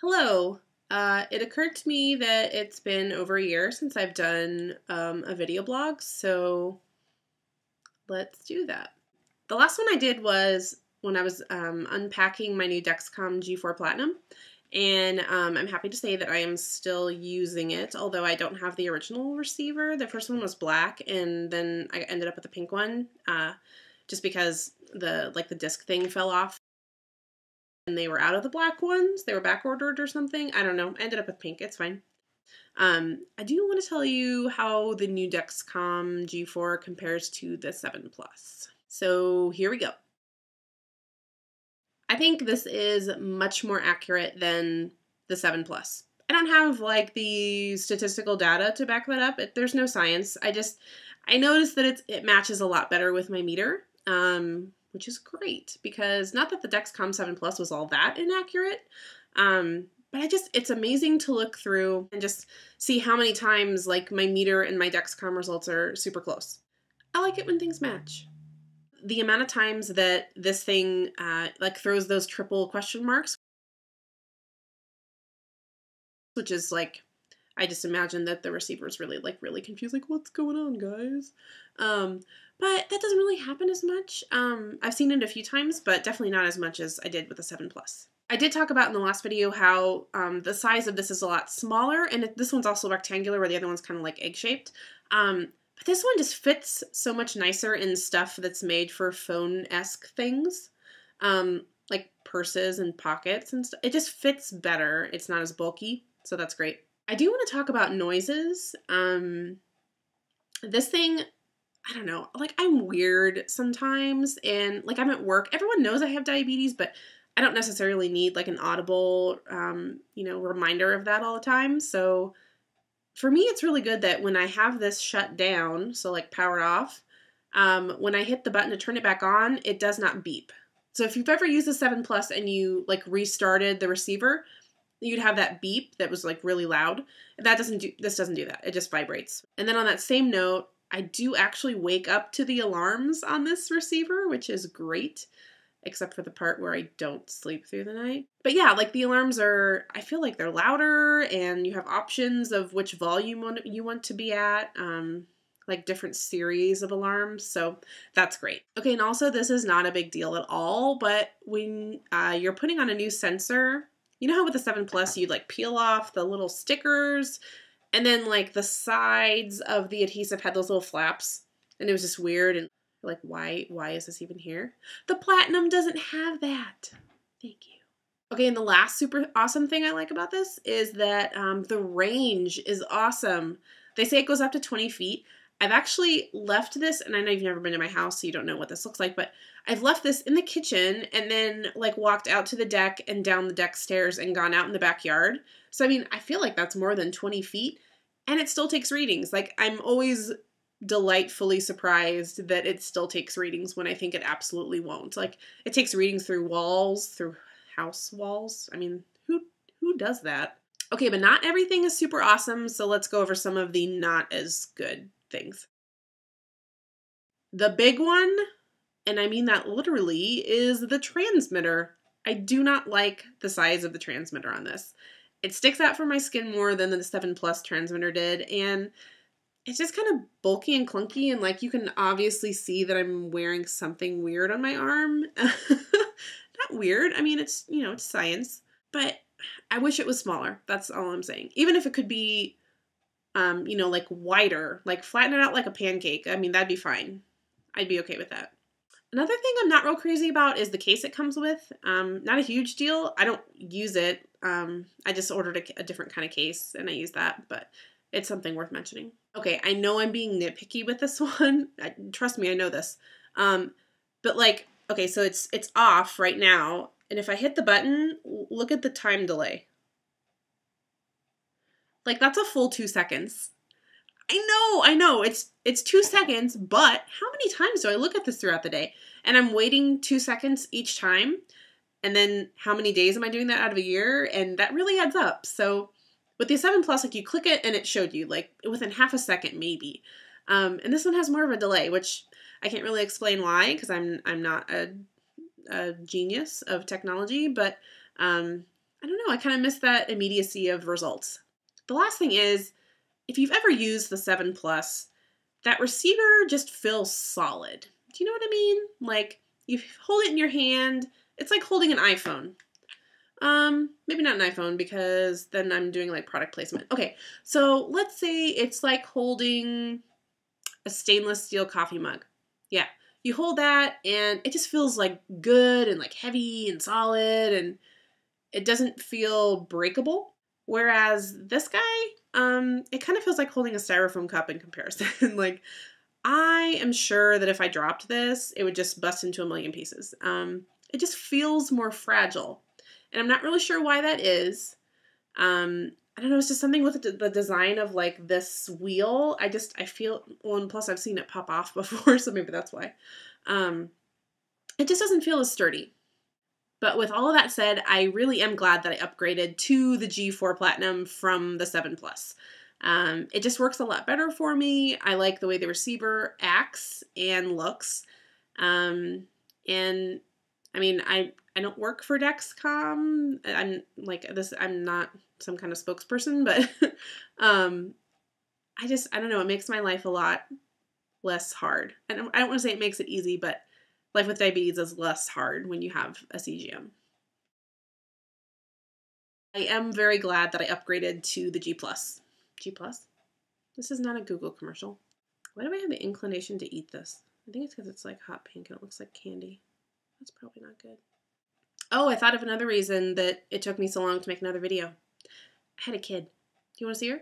Hello. It occurred to me that it's been over a year since I've done a video blog, so let's do that. The last one I did was when I was unpacking my new Dexcom G4 Platinum, and I'm happy to say that I am still using it, although I don't have the original receiver. The first one was black, and then I ended up with the pink one, just because the disc thing fell off. And they were out of the black ones. They were back ordered or something. I don't know. I ended up with pink. It's fine. I do want to tell you how the new Dexcom G4 compares to the 7 Plus. So here we go. I think this is much more accurate than the 7 Plus. I don't have like the statistical data to back that up. There's no science. I noticed that it matches a lot better with my meter. Which is great because not that the Dexcom 7 Plus was all that inaccurate, but it's amazing to look through and just see how many times like my meter and my Dexcom results are super close. I like it when things match. The amount of times that this thing like throws those triple question marks, which is like, I just imagine that the receiver's really confused, like, what's going on, guys? But that doesn't really happen as much. I've seen it a few times, but definitely not as much as I did with the 7 Plus. I did talk about in the last video how the size of this is a lot smaller, and this one's also rectangular where the other one's kind of like egg-shaped. But this one just fits so much nicer in stuff that's made for phone-esque things, like purses and pockets and stuff. It just fits better. It's not as bulky, so that's great. I do want to talk about noises. This thing, I don't know, like I'm weird sometimes and like I'm at work. Everyone knows I have diabetes, but I don't necessarily need like an audible, reminder of that all the time. So for me, it's really good that when I have this shut down, so like powered off, when I hit the button to turn it back on, it does not beep. So if you've ever used the 7 Plus and you like restarted the receiver, you'd have that beep that was like really loud. This doesn't do that. It just vibrates. And then on that same note, I do actually wake up to the alarms on this receiver, which is great, except for the part where I don't sleep through the night. But yeah, like the alarms I feel like they're louder and you have options of which volume you want to be at, like different series of alarms. So that's great. Okay, and also this is not a big deal at all, but when you're putting on a new sensor, you know how with the 7 Plus, you'd like peel off the little stickers and then like the sides of the adhesive had those little flaps and it was just weird and like, why is this even here? The Platinum doesn't have that. Thank you. Okay, and the last super awesome thing I like about this is that the range is awesome. They say it goes up to 20 feet. I've actually left this, and I know you've never been to my house, so you don't know what this looks like, but I've left this in the kitchen and then like walked out to the deck and down the deck stairs and gone out in the backyard. So, I mean, I feel like that's more than 20 feet and it still takes readings. Like I'm always delightfully surprised that it still takes readings when I think it absolutely won't. Like it takes readings through walls, through house walls. I mean, who does that? Okay, but not everything is super awesome, so let's go over some of the not as good things. The big one, and I mean that literally, is the transmitter. I do not like the size of the transmitter on this. It sticks out from my skin more than the 7 Plus transmitter did, and it's just kind of bulky and clunky, and like you can obviously see that I'm wearing something weird on my arm. Not weird, I mean it's science, but I wish it was smaller. That's all I'm saying. Even if it could be like wider, like flatten it out like a pancake. I mean, that'd be fine. I'd be okay with that. Another thing I'm not real crazy about is the case it comes with. Not a huge deal. I don't use it. I just ordered a different kind of case and I use that, but it's something worth mentioning. Okay, I know I'm being nitpicky with this one. Trust me, I know this. But like, okay, so it's off right now, and if I hit the button, look at the time delay. Like that's a full 2 seconds. I know, it's 2 seconds, but how many times do I look at this throughout the day? And I'm waiting 2 seconds each time. And then how many days am I doing that out of a year? And that really adds up. So with the 7 Plus, like you click it and it showed you like within half a second, maybe. And this one has more of a delay, which I can't really explain why, because I'm not a genius of technology, but I I don't know, I kind of miss that immediacy of results. The last thing is, if you've ever used the 7 Plus, that receiver just feels solid. Do you know what I mean? Like, you hold it in your hand, it's like holding an iPhone. Maybe not an iPhone because then I'm doing like product placement. Okay, so let's say it's like holding a stainless steel coffee mug. Yeah, you hold that and it just feels like good and like heavy and solid and it doesn't feel breakable. Whereas this guy, it kind of feels like holding a styrofoam cup in comparison. Like, I am sure that if I dropped this, it would just bust into a million pieces. It just feels more fragile. And I'm not really sure why that is. I don't know, it's just something with the design of like this wheel. I feel, well, and plus I've seen it pop off before, so maybe that's why. It just doesn't feel as sturdy. But with all of that said, I really am glad that I upgraded to the G4 Platinum from the 7 Plus. It just works a lot better for me. I like the way the receiver acts and looks. And I mean, I don't work for Dexcom. I'm like this. I'm not some kind of spokesperson, but I don't know. It makes my life a lot less hard. And I don't want to say it makes it easy, but life with diabetes is less hard when you have a CGM. I am very glad that I upgraded to the G Plus. G Plus? This is not a Google commercial. Why do I have the inclination to eat this? I think it's because it's like hot pink and it looks like candy. That's probably not good. Oh, I thought of another reason that it took me so long to make another video. I had a kid. Do you want to see her?